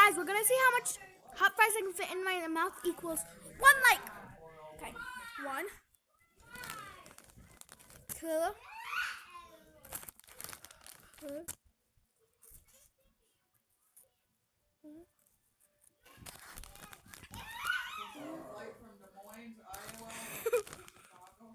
guys, we're gonna see how much hot fries I can fit in my mouth equals 1 like. Okay, 1, 2, 3. Flight from Des Moines, Iowa, Chicago.